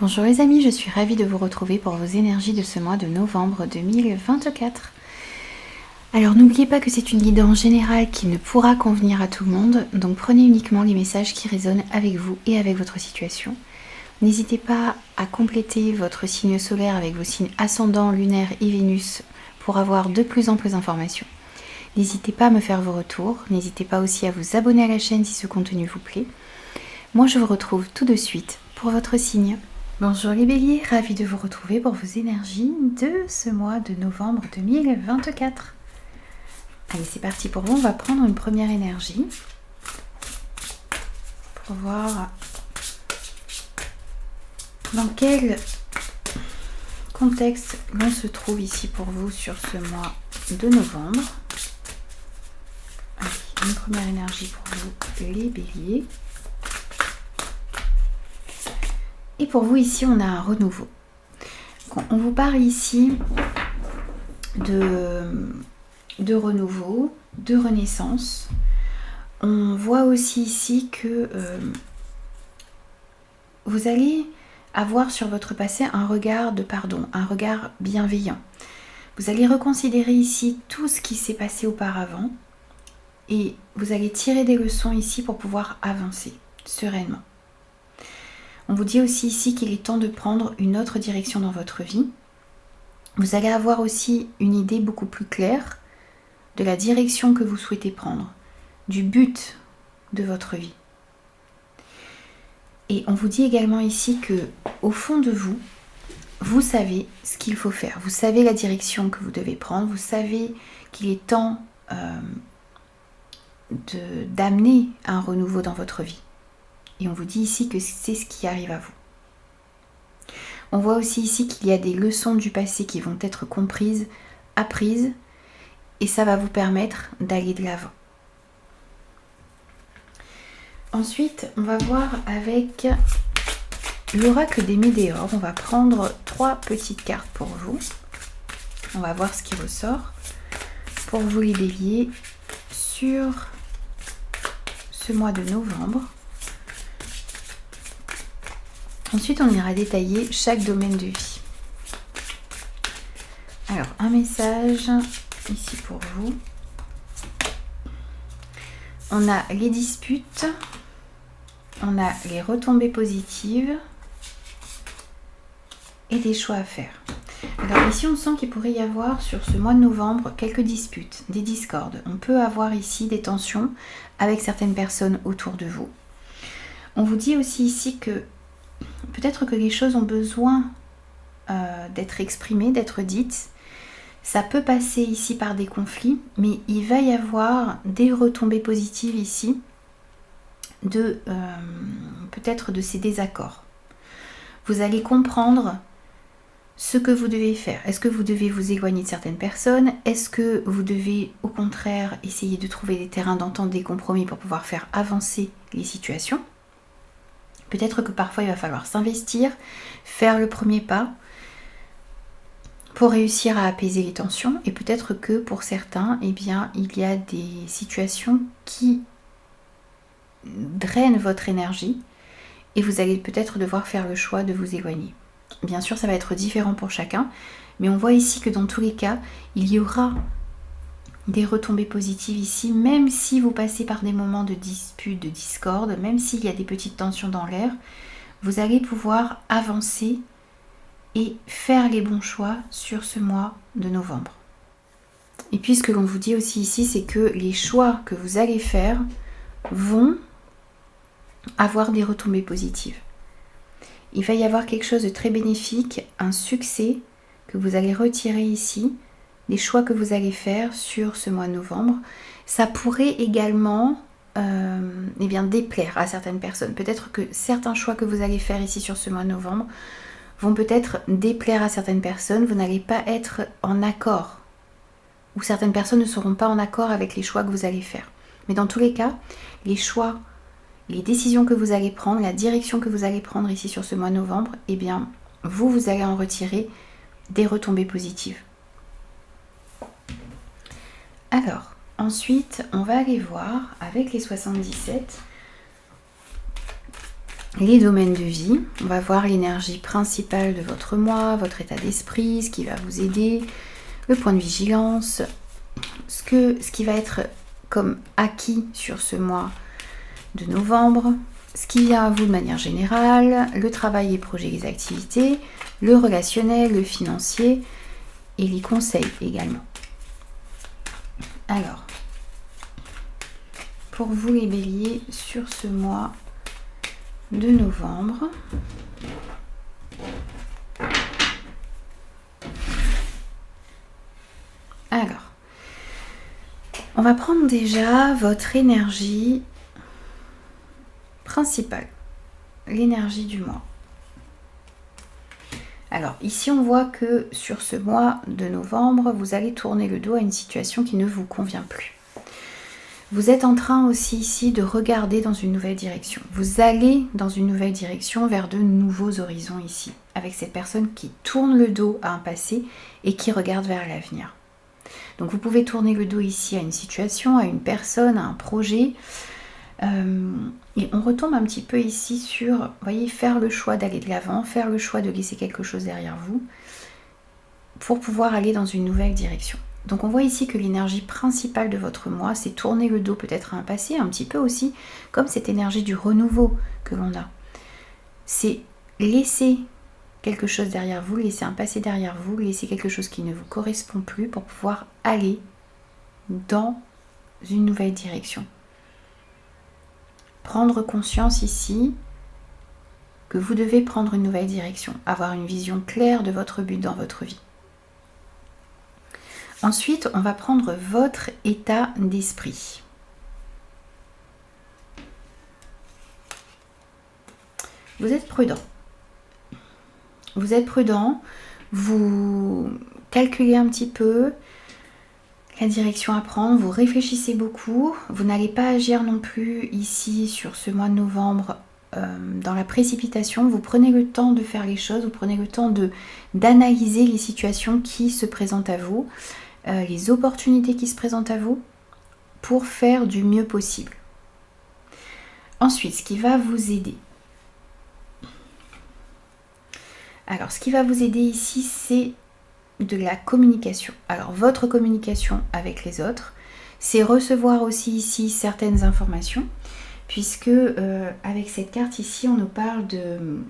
Bonjour les amis, je suis ravie de vous retrouver pour vos énergies de ce mois de novembre 2024. Alors n'oubliez pas que c'est une guidance générale qui ne pourra convenir à tout le monde, donc prenez uniquement les messages qui résonnent avec vous et avec votre situation. N'hésitez pas à compléter votre signe solaire avec vos signes ascendants, lunaire et Vénus pour avoir de plus amples informations. N'hésitez pas à me faire vos retours, n'hésitez pas aussi à vous abonner à la chaîne si ce contenu vous plaît. Moi je vous retrouve tout de suite pour votre signe. Bonjour les béliers, ravie de vous retrouver pour vos énergies de ce mois de novembre 2024. Allez, c'est parti pour vous, on va prendre une première énergie pour voir dans quel contexte l'on se trouve ici pour vous sur ce mois de novembre. Allez, une première énergie pour vous les béliers. Et pour vous ici, on a un renouveau. On vous parle ici de renouveau, de renaissance. On voit aussi ici que vous allez avoir sur votre passé un regard de pardon, un regard bienveillant. Vous allez reconsidérer ici tout ce qui s'est passé auparavant et vous allez tirer des leçons ici pour pouvoir avancer sereinement. On vous dit aussi ici qu'il est temps de prendre une autre direction dans votre vie. Vous allez avoir aussi une idée beaucoup plus claire de la direction que vous souhaitez prendre, du but de votre vie. Et on vous dit également ici que, au fond de vous, vous savez ce qu'il faut faire. Vous savez la direction que vous devez prendre. Vous savez qu'il est temps d'amener un renouveau dans votre vie. Et on vous dit ici que c'est ce qui arrive à vous. On voit aussi ici qu'il y a des leçons du passé qui vont être comprises, apprises, et ça va vous permettre d'aller de l'avant. Ensuite, on va voir avec l'oracle des météores. On va prendre 3 petites cartes pour vous. On va voir ce qui ressort pour vous les béliers sur ce mois de novembre. Ensuite, on ira détailler chaque domaine de vie. Alors, un message ici pour vous. On a les disputes, on a les retombées positives et des choix à faire. Alors ici, on sent qu'il pourrait y avoir sur ce mois de novembre quelques disputes, des discordes. On peut avoir ici des tensions avec certaines personnes autour de vous. On vous dit aussi ici que peut-être que les choses ont besoin d'être exprimées, d'être dites. Ça peut passer ici par des conflits, mais il va y avoir des retombées positives ici peut-être de ces désaccords. Vous allez comprendre ce que vous devez faire. Est-ce que vous devez vous éloigner de certaines personnes? Est-ce que vous devez au contraire essayer de trouver des terrains d'entente, des compromis pour pouvoir faire avancer les situations? Peut-être que parfois il va falloir s'investir, faire le premier pas pour réussir à apaiser les tensions. Et peut-être que pour certains, eh bien, il y a des situations qui drainent votre énergie et vous allez peut-être devoir faire le choix de vous éloigner. Bien sûr, ça va être différent pour chacun, mais on voit ici que dans tous les cas, il y aura des retombées positives ici, même si vous passez par des moments de dispute, de discorde, même s'il y a des petites tensions dans l'air, vous allez pouvoir avancer et faire les bons choix sur ce mois de novembre. Et puis ce que l'on vous dit aussi ici, c'est que les choix que vous allez faire vont avoir des retombées positives. Il va y avoir quelque chose de très bénéfique, un succès que vous allez retirer ici, des choix que vous allez faire sur ce mois de novembre. Ça pourrait également déplaire à certaines personnes. Peut-être que certains choix que vous allez faire ici sur ce mois de novembre vont peut-être déplaire à certaines personnes. Vous n'allez pas être en accord, ou certaines personnes ne seront pas en accord avec les choix que vous allez faire. Mais dans tous les cas, les choix, les décisions que vous allez prendre, la direction que vous allez prendre ici sur ce mois de novembre, eh bien, vous allez en retirer des retombées positives. Alors, ensuite, on va aller voir avec les 77 les domaines de vie. On va voir l'énergie principale de votre mois, votre état d'esprit, ce qui va vous aider, le point de vigilance, ce qui va être comme acquis sur ce mois de novembre, ce qui vient à vous de manière générale, le travail, les projets, les activités, le relationnel, le financier et les conseils également. Alors, pour vous les béliers, sur ce mois de novembre, alors, on va prendre déjà votre énergie principale, l'énergie du mois. Alors ici on voit que sur ce mois de novembre, vous allez tourner le dos à une situation qui ne vous convient plus. Vous êtes en train aussi ici de regarder dans une nouvelle direction. Vous allez dans une nouvelle direction vers de nouveaux horizons ici, avec cette personne qui tourne le dos à un passé et qui regarde vers l'avenir. Donc vous pouvez tourner le dos ici à une situation, à une personne, à un projet. Et on retombe un petit peu ici sur, vous voyez, faire le choix d'aller de l'avant, faire le choix de laisser quelque chose derrière vous pour pouvoir aller dans une nouvelle direction. Donc on voit ici que l'énergie principale de votre mois, c'est tourner le dos peut-être à un passé, un petit peu aussi comme cette énergie du renouveau que l'on a. C'est laisser quelque chose derrière vous, laisser un passé derrière vous, laisser quelque chose qui ne vous correspond plus pour pouvoir aller dans une nouvelle direction. Prendre conscience ici que vous devez prendre une nouvelle direction, avoir une vision claire de votre but dans votre vie. Ensuite, on va prendre votre état d'esprit. Vous êtes prudent. Vous êtes prudent, vous calculez un petit peu la direction à prendre, vous réfléchissez beaucoup, vous n'allez pas agir non plus ici sur ce mois de novembre dans la précipitation, vous prenez le temps de faire les choses, vous prenez le temps d'analyser les situations qui se présentent à vous, les opportunités qui se présentent à vous pour faire du mieux possible. Ensuite, ce qui va vous aider. Alors, ce qui va vous aider ici, c'est de la communication. Alors, votre communication avec les autres, c'est recevoir aussi ici certaines informations, puisque avec cette carte ici, on nous parle de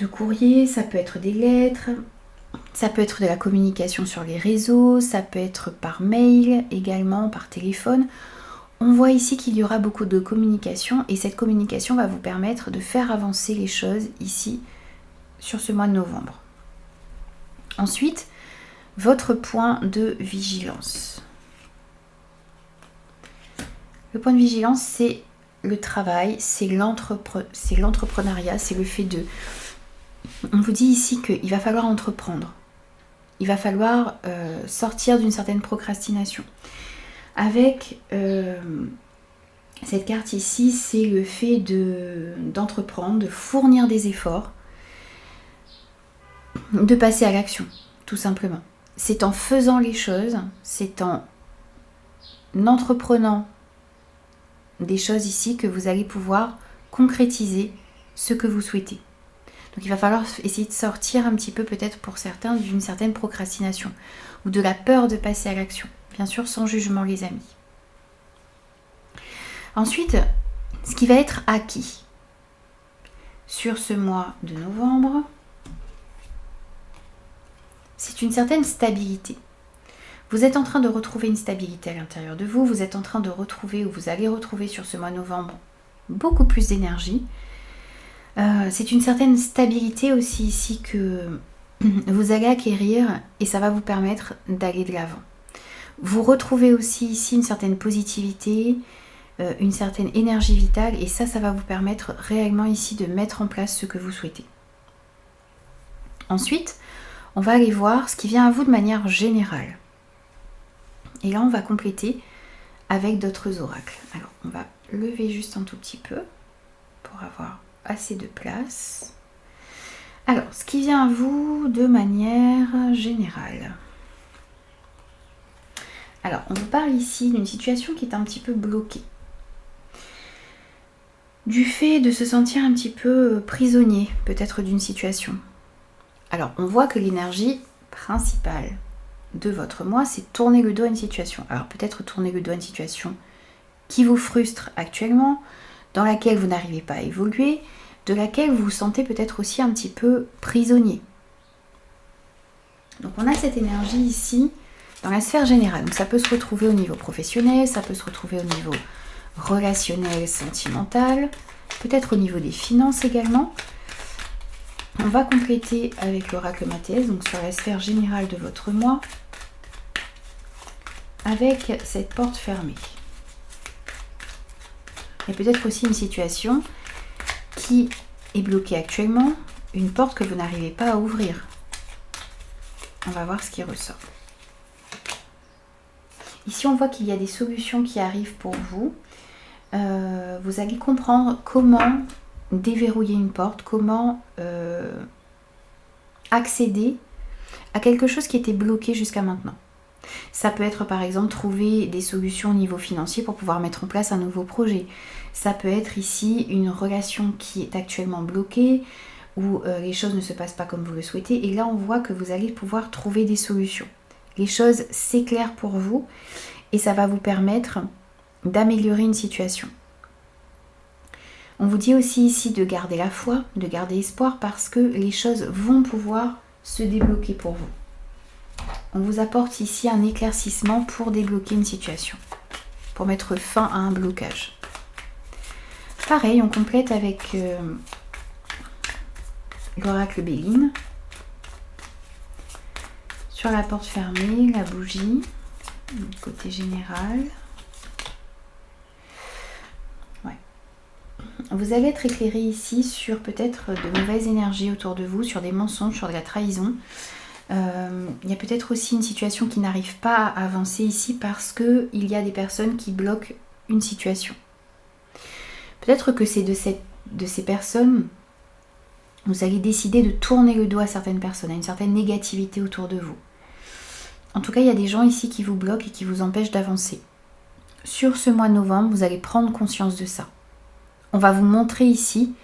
courrier, ça peut être des lettres, ça peut être de la communication sur les réseaux, ça peut être par mail également, par téléphone. On voit ici qu'il y aura beaucoup de communication et cette communication va vous permettre de faire avancer les choses ici sur ce mois de novembre. Ensuite, votre point de vigilance. Le point de vigilance, c'est le travail, c'est l'entrepreneuriat, c'est le fait de... On vous dit ici qu'il va falloir entreprendre. Il va falloir sortir d'une certaine procrastination. Avec cette carte ici, c'est le fait d'entreprendre, de fournir des efforts, de passer à l'action, tout simplement. C'est en faisant les choses, c'est en entreprenant des choses ici que vous allez pouvoir concrétiser ce que vous souhaitez. Donc il va falloir essayer de sortir un petit peu peut-être pour certains d'une certaine procrastination ou de la peur de passer à l'action. Bien sûr, sans jugement, les amis. Ensuite, ce qui va être acquis sur ce mois de novembre, c'est une certaine stabilité. Vous êtes en train de retrouver une stabilité à l'intérieur de vous. Vous êtes en train de retrouver, ou vous allez retrouver sur ce mois de novembre, beaucoup plus d'énergie. C'est une certaine stabilité aussi ici que vous allez acquérir et ça va vous permettre d'aller de l'avant. Vous retrouvez aussi ici une certaine positivité, une certaine énergie vitale et ça va vous permettre réellement ici de mettre en place ce que vous souhaitez. Ensuite, on va aller voir ce qui vient à vous de manière générale. Et là, on va compléter avec d'autres oracles. Alors, on va lever juste un tout petit peu pour avoir assez de place. Alors, ce qui vient à vous de manière générale. Alors, on vous parle ici d'une situation qui est un petit peu bloquée. du fait de se sentir un petit peu prisonnier, peut-être d'une situation. Alors, on voit que l'énergie principale de votre mois, c'est tourner le dos à une situation. Alors, peut-être tourner le dos à une situation qui vous frustre actuellement, dans laquelle vous n'arrivez pas à évoluer, de laquelle vous vous sentez peut-être aussi un petit peu prisonnier. Donc, on a cette énergie ici dans la sphère générale. Donc, ça peut se retrouver au niveau professionnel, ça peut se retrouver au niveau relationnel, sentimental, peut-être au niveau des finances également. On va compléter avec l'oracle Mathias, donc sur la sphère générale de votre mois, avec cette porte fermée. Et peut-être aussi une situation qui est bloquée actuellement, une porte que vous n'arrivez pas à ouvrir. On va voir ce qui ressort. Ici, on voit qu'il y a des solutions qui arrivent pour vous. Vous allez comprendre comment déverrouiller une porte, comment accéder à quelque chose qui était bloqué jusqu'à maintenant. Ça peut être par exemple trouver des solutions au niveau financier pour pouvoir mettre en place un nouveau projet. Ça peut être ici une relation qui est actuellement bloquée, où les choses ne se passent pas comme vous le souhaitez. Et là, on voit que vous allez pouvoir trouver des solutions. Les choses s'éclairent pour vous et ça va vous permettre d'améliorer une situation. On vous dit aussi ici de garder la foi, de garder espoir parce que les choses vont pouvoir se débloquer pour vous. On vous apporte ici un éclaircissement pour débloquer une situation, pour mettre fin à un blocage. Pareil, on complète avec l'oracle Béline. Sur la porte fermée, la bougie, côté général. Ouais. Vous allez être éclairé ici sur peut-être de mauvaises énergies autour de vous, sur des mensonges, sur de la trahison. Il y a peut-être aussi une situation qui n'arrive pas à avancer ici parce qu'il y a des personnes qui bloquent une situation. Peut-être que c'est de ces personnes, vous allez décider de tourner le dos à certaines personnes, à une certaine négativité autour de vous. En tout cas, il y a des gens ici qui vous bloquent et qui vous empêchent d'avancer. Sur ce mois de novembre, vous allez prendre conscience de ça. On va vous montrer ici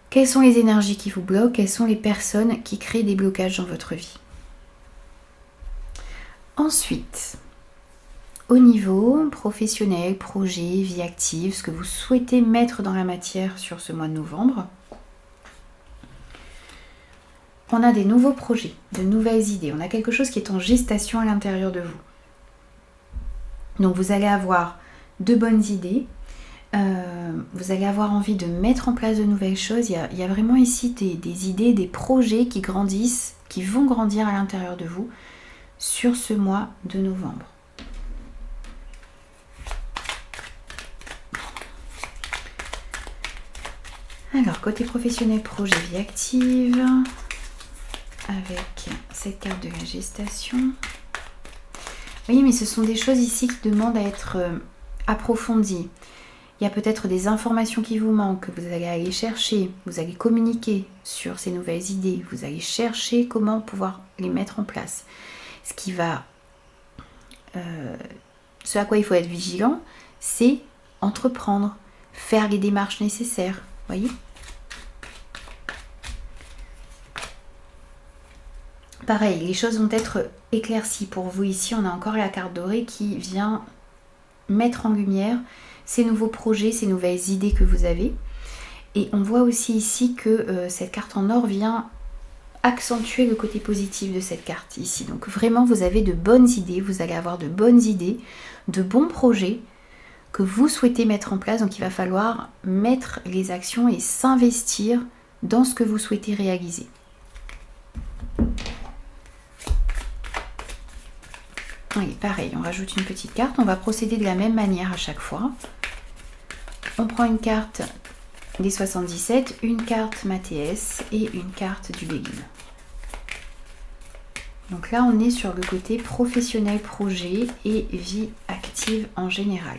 quelles sont les énergies qui vous bloquent, quelles sont les personnes qui créent des blocages dans votre vie. Ensuite, au niveau professionnel, projet, vie active, ce que vous souhaitez mettre dans la matière sur ce mois de novembre, on a des nouveaux projets, de nouvelles idées. On a quelque chose qui est en gestation à l'intérieur de vous. Donc vous allez avoir de bonnes idées. Vous allez avoir envie de mettre en place de nouvelles choses. Il y a vraiment ici des idées, des projets qui grandissent, qui vont grandir à l'intérieur de vous sur ce mois de novembre. Alors, côté professionnel, projet, vie active, avec cette carte de la gestation. Oui, mais ce sont des choses ici qui demandent à être approfondies. Il y a peut-être des informations qui vous manquent, que vous allez aller chercher, vous allez communiquer sur ces nouvelles idées, vous allez chercher comment pouvoir les mettre en place. Ce qui va, ce à quoi il faut être vigilant, c'est entreprendre, faire les démarches nécessaires, voyez. Pareil, les choses vont être éclaircies pour vous. Ici, on a encore la carte dorée qui vient mettre en lumière ces nouveaux projets, ces nouvelles idées que vous avez. Et on voit aussi ici que cette carte en or vient accentuer le côté positif de cette carte ici. Donc vraiment, vous avez de bonnes idées, vous allez avoir de bonnes idées, de bons projets que vous souhaitez mettre en place. Donc il va falloir mettre les actions et s'investir dans ce que vous souhaitez réaliser. Oui, pareil, on rajoute une petite carte. On va procéder de la même manière à chaque fois. On prend une carte des 77, une carte Mathias et une carte du Béline. Donc là, on est sur le côté professionnel, projet et vie active en général.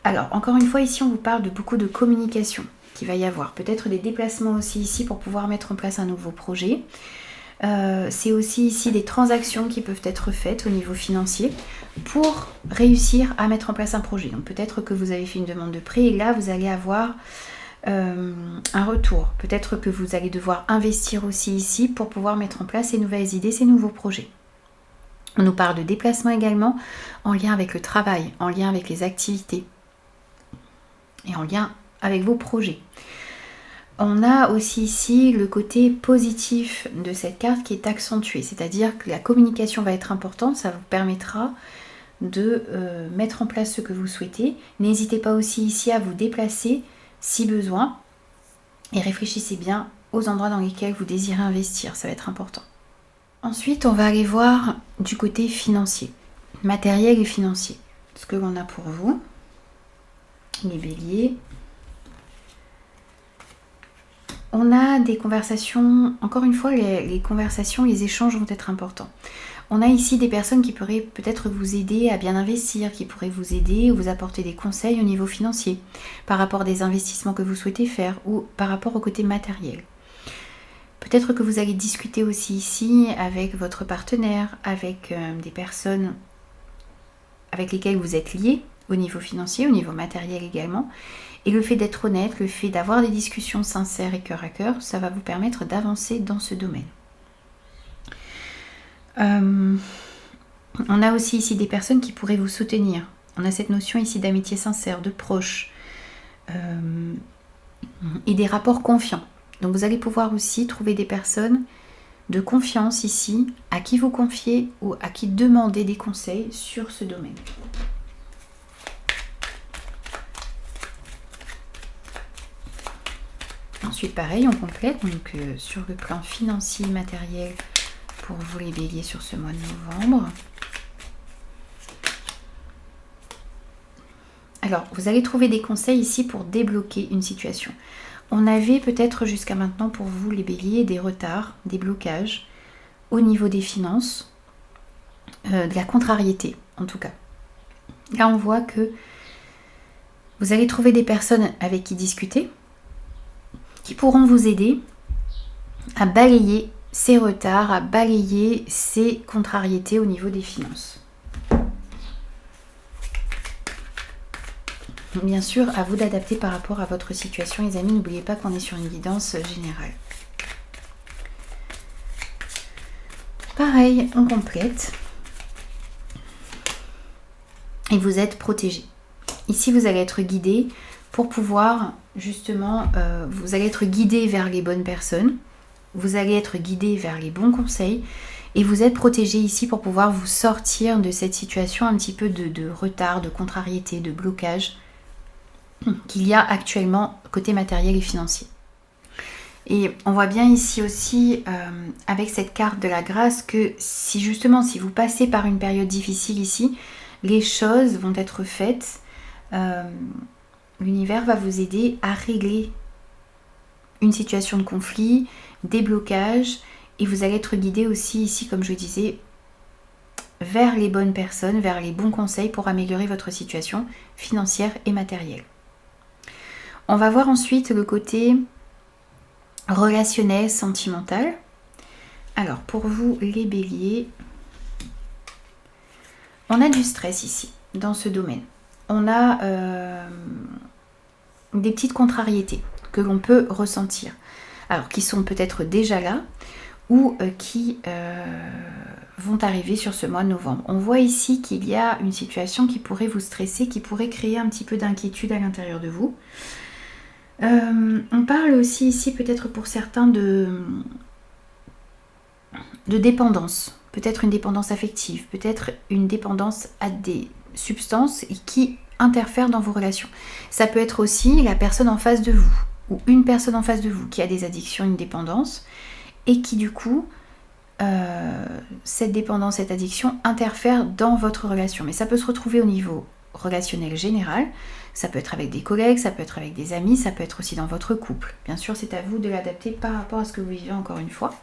Alors, encore une fois, ici, on vous parle de beaucoup de communication qu'il va y avoir. Peut-être des déplacements aussi ici pour pouvoir mettre en place un nouveau projet. C'est aussi ici des transactions qui peuvent être faites au niveau financier pour réussir à mettre en place un projet. Donc peut-être que vous avez fait une demande de prêt et là vous allez avoir un retour. Peut-être que vous allez devoir investir aussi ici pour pouvoir mettre en place ces nouvelles idées, ces nouveaux projets. On nous parle de déplacement également en lien avec le travail, en lien avec les activités et en lien avec vos projets. On a aussi ici le côté positif de cette carte qui est accentué, c'est-à-dire que la communication va être importante, ça vous permettra de mettre en place ce que vous souhaitez. N'hésitez pas aussi ici à vous déplacer si besoin et réfléchissez bien aux endroits dans lesquels vous désirez investir, ça va être important. Ensuite, on va aller voir du côté financier, matériel et financier. Ce que l'on a pour vous, les béliers. On a des conversations, encore une fois, les conversations, les échanges vont être importants. On a ici des personnes qui pourraient peut-être vous aider à bien investir, qui pourraient vous aider ou vous apporter des conseils au niveau financier, par rapport à des investissements que vous souhaitez faire ou par rapport au côté matériel. Peut-être que vous allez discuter aussi ici avec votre partenaire, avec des personnes avec lesquelles vous êtes liés au niveau financier, au niveau matériel également. Et le fait d'être honnête, le fait d'avoir des discussions sincères et cœur à cœur, ça va vous permettre d'avancer dans ce domaine. On a aussi ici des personnes qui pourraient vous soutenir. On a cette notion ici d'amitié sincère, de proche et des rapports confiants. Donc vous allez pouvoir aussi trouver des personnes de confiance ici, à qui vous confier ou à qui demander des conseils sur ce domaine. Ensuite pareil, on complète donc sur le plan financier et matériel pour vous les béliers sur ce mois de novembre. Alors, vous allez trouver des conseils ici pour débloquer une situation. On avait peut-être jusqu'à maintenant pour vous les béliers des retards, des blocages au niveau des finances, de la contrariété en tout cas. Là, on voit que vous allez trouver des personnes avec qui discuter, qui pourront vous aider à balayer ces retards, à balayer ces contrariétés au niveau des finances. Bien sûr, à vous d'adapter par rapport à votre situation, les amis. N'oubliez pas qu'on est sur une guidance générale. Pareil, on complète. Et vous êtes protégé. Ici, vous allez être guidé pour pouvoir, justement, vous allez être guidé vers les bonnes personnes. Vous allez être guidé vers les bons conseils. Et vous êtes protégé ici pour pouvoir vous sortir de cette situation un petit peu de retard, de contrariété, de blocage qu'il y a actuellement côté matériel et financier. Et on voit bien ici aussi avec cette carte de la grâce que si justement si vous passez par une période difficile ici, les choses vont être faites, l'univers va vous aider à régler une situation de conflit, des blocages, et vous allez être guidé aussi ici, comme je disais, vers les bonnes personnes, vers les bons conseils pour améliorer votre situation financière et matérielle. On va voir ensuite le côté relationnel, sentimental. Alors, pour vous, les béliers, on a du stress ici, dans ce domaine. On a des petites contrariétés que l'on peut ressentir. Alors, qui sont peut-être déjà là ou qui vont arriver sur ce mois de novembre. On voit ici qu'il y a une situation qui pourrait vous stresser, qui pourrait créer un petit peu d'inquiétude à l'intérieur de vous. On parle aussi ici peut-être pour certains de dépendance, peut-être une dépendance affective, peut-être une dépendance à des substances qui interfèrent dans vos relations. Ça peut être aussi la personne en face de vous ou une personne en face de vous qui a des addictions, une dépendance et qui du coup, cette dépendance, cette addiction interfère dans votre relation. Mais ça peut se retrouver au niveau relationnel général. Ça peut être avec des collègues, ça peut être avec des amis, ça peut être aussi dans votre couple. Bien sûr, c'est à vous de l'adapter par rapport à ce que vous vivez encore une fois.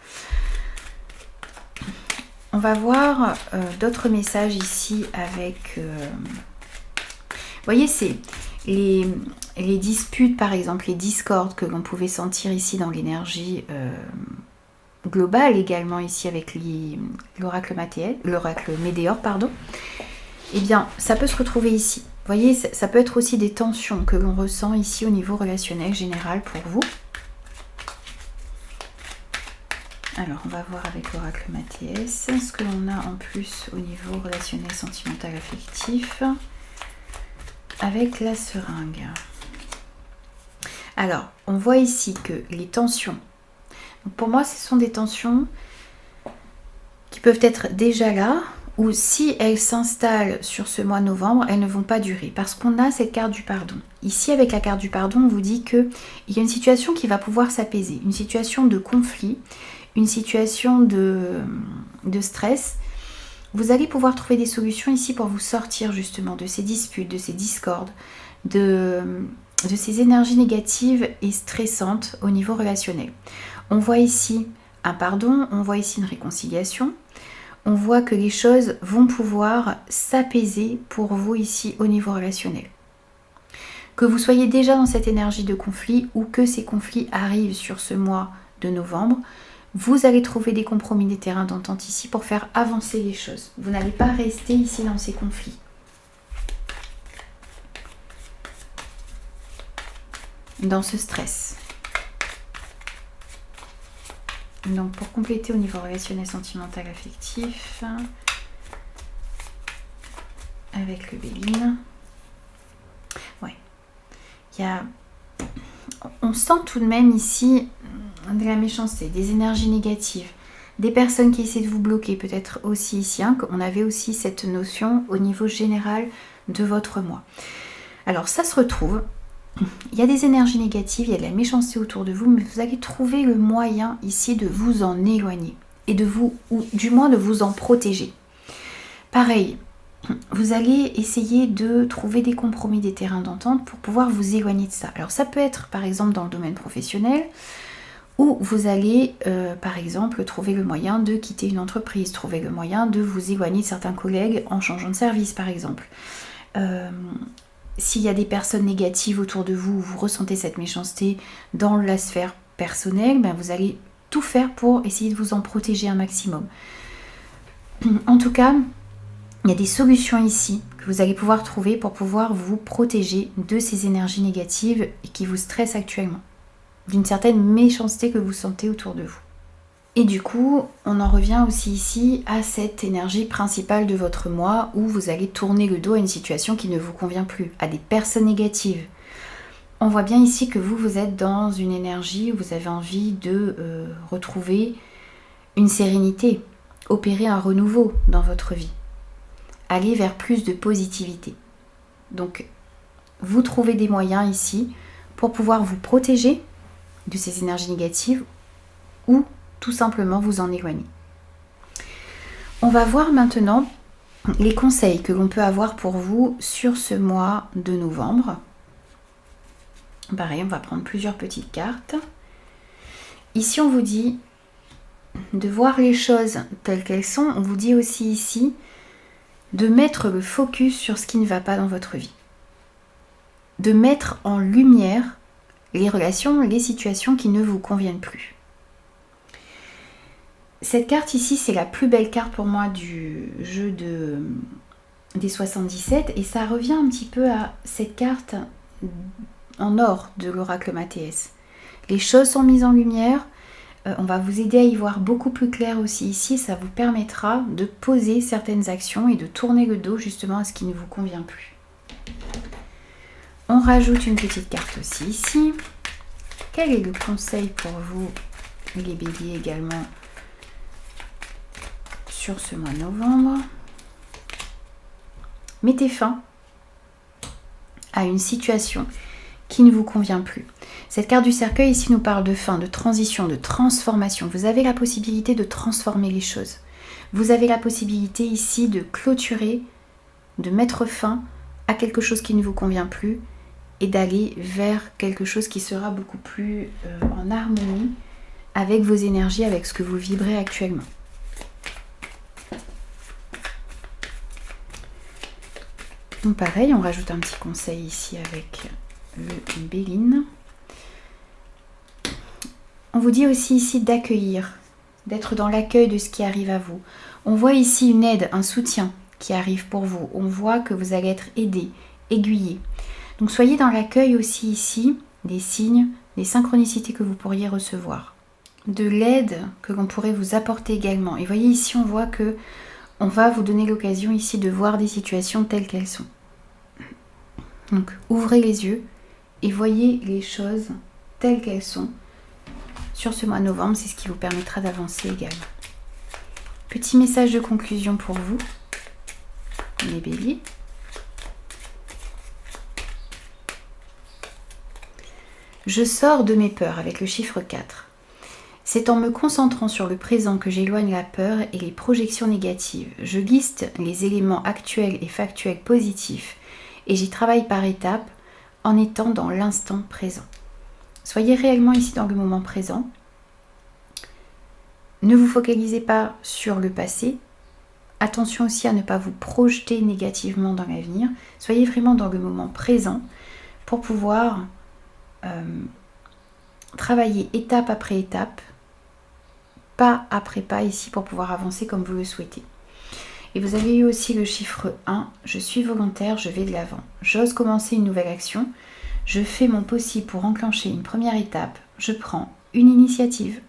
On va voir d'autres messages ici avec... Vous voyez, c'est les disputes, par exemple, les discordes que l'on pouvait sentir ici dans l'énergie global également ici avec l'oracle Médéor, pardon, eh bien, ça peut se retrouver ici. Vous voyez, ça peut être aussi des tensions que l'on ressent ici au niveau relationnel général pour vous. Alors, on va voir avec l'oracle Mathias ce que l'on a en plus au niveau relationnel, sentimental, affectif avec la seringue. Alors, on voit ici que les tensions, donc pour moi, ce sont des tensions qui peuvent être déjà là, ou si elles s'installent sur ce mois de novembre, elles ne vont pas durer, parce qu'on a cette carte du pardon. Ici, avec la carte du pardon, on vous dit qu'il y a une situation qui va pouvoir s'apaiser, une situation de conflit, une situation de stress. Vous allez pouvoir trouver des solutions ici pour vous sortir justement de ces disputes, de ces discordes, de ces énergies négatives et stressantes au niveau relationnel. On voit ici un pardon, on voit ici une réconciliation, on voit que les choses vont pouvoir s'apaiser pour vous ici au niveau relationnel. Que vous soyez déjà dans cette énergie de conflit ou que ces conflits arrivent sur ce mois de novembre, vous allez trouver des compromis, des terrains d'entente ici pour faire avancer les choses. Vous n'allez pas rester ici dans ces conflits. Dans ce stress. Donc pour compléter au niveau relationnel, sentimental, affectif, avec le Béline, ouais, on sent tout de même ici de la méchanceté, des énergies négatives, des personnes qui essaient de vous bloquer, peut-être aussi ici, hein, on avait aussi cette notion au niveau général de votre moi. Alors ça se retrouve. Il y a des énergies négatives, il y a de la méchanceté autour de vous, mais vous allez trouver le moyen ici de vous en éloigner et de vous, ou du moins de vous en protéger. Pareil, vous allez essayer de trouver des compromis, des terrains d'entente pour pouvoir vous éloigner de ça. Alors ça peut être par exemple dans le domaine professionnel, où vous allez par exemple trouver le moyen de quitter une entreprise, trouver le moyen de vous éloigner de certains collègues en changeant de service par exemple. S'il y a des personnes négatives autour de vous, vous ressentez cette méchanceté dans la sphère personnelle, ben vous allez tout faire pour essayer de vous en protéger un maximum. En tout cas, il y a des solutions ici que vous allez pouvoir trouver pour pouvoir vous protéger de ces énergies négatives qui vous stressent actuellement, d'une certaine méchanceté que vous sentez autour de vous. Et du coup, on en revient aussi ici à cette énergie principale de votre moi où vous allez tourner le dos à une situation qui ne vous convient plus, à des personnes négatives. On voit bien ici que vous êtes dans une énergie où vous avez envie de retrouver une sérénité, opérer un renouveau dans votre vie, aller vers plus de positivité. Donc, vous trouvez des moyens ici pour pouvoir vous protéger de ces énergies négatives ou tout simplement vous en éloigner. On va voir maintenant les conseils que l'on peut avoir pour vous sur ce mois de novembre. Pareil, on va prendre plusieurs petites cartes. Ici, on vous dit de voir les choses telles qu'elles sont. On vous dit aussi ici de mettre le focus sur ce qui ne va pas dans votre vie. De mettre en lumière les relations, les situations qui ne vous conviennent plus. Cette carte ici, c'est la plus belle carte pour moi du jeu des 77 et ça revient un petit peu à cette carte en or de l'oracle Mathias. Les choses sont mises en lumière, on va vous aider à y voir beaucoup plus clair aussi ici, ça vous permettra de poser certaines actions et de tourner le dos justement à ce qui ne vous convient plus. On rajoute une petite carte aussi ici. Quel est le conseil pour vous, les béliers également, sur ce mois de novembre? Mettez fin à une situation qui ne vous convient plus. Cette carte du cercueil ici nous parle de fin, de transition, de transformation. Vous avez la possibilité de transformer les choses. Vous avez la possibilité ici de clôturer, de mettre fin à quelque chose qui ne vous convient plus et d'aller vers quelque chose qui sera beaucoup plus en harmonie avec vos énergies, avec ce que vous vibrez actuellement. Donc pareil, on rajoute un petit conseil ici avec le Béline. On vous dit aussi ici d'accueillir d'être dans l'accueil de ce qui arrive à vous. On voit ici une aide, un soutien qui arrive pour vous. On voit que vous allez être aidé, aiguillé. Donc soyez dans l'accueil aussi ici des signes, des synchronicités que vous pourriez recevoir. De l'aide que l'on pourrait vous apporter également. Et voyez ici, on voit que on va vous donner l'occasion ici de voir des situations telles qu'elles sont. Donc ouvrez les yeux et voyez les choses telles qu'elles sont. Sur ce mois de novembre, c'est ce qui vous permettra d'avancer également. Petit message de conclusion pour vous, les béliers. Je sors de mes peurs avec le chiffre 4. C'est en me concentrant sur le présent que j'éloigne la peur et les projections négatives. Je liste les éléments actuels et factuels positifs et j'y travaille par étapes en étant dans l'instant présent. Soyez réellement ici dans le moment présent. Ne vous focalisez pas sur le passé. Attention aussi à ne pas vous projeter négativement dans l'avenir. Soyez vraiment dans le moment présent pour pouvoir travailler étape après étape, pas après pas ici pour pouvoir avancer comme vous le souhaitez. Et vous avez eu aussi le chiffre 1. Je suis volontaire, je vais de l'avant. J'ose commencer une nouvelle action. Je fais mon possible pour enclencher une première étape. Je prends une initiative.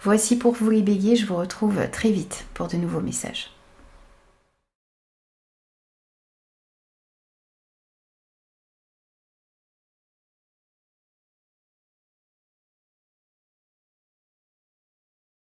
Voici pour vous les béliers, je vous retrouve très vite pour de nouveaux messages.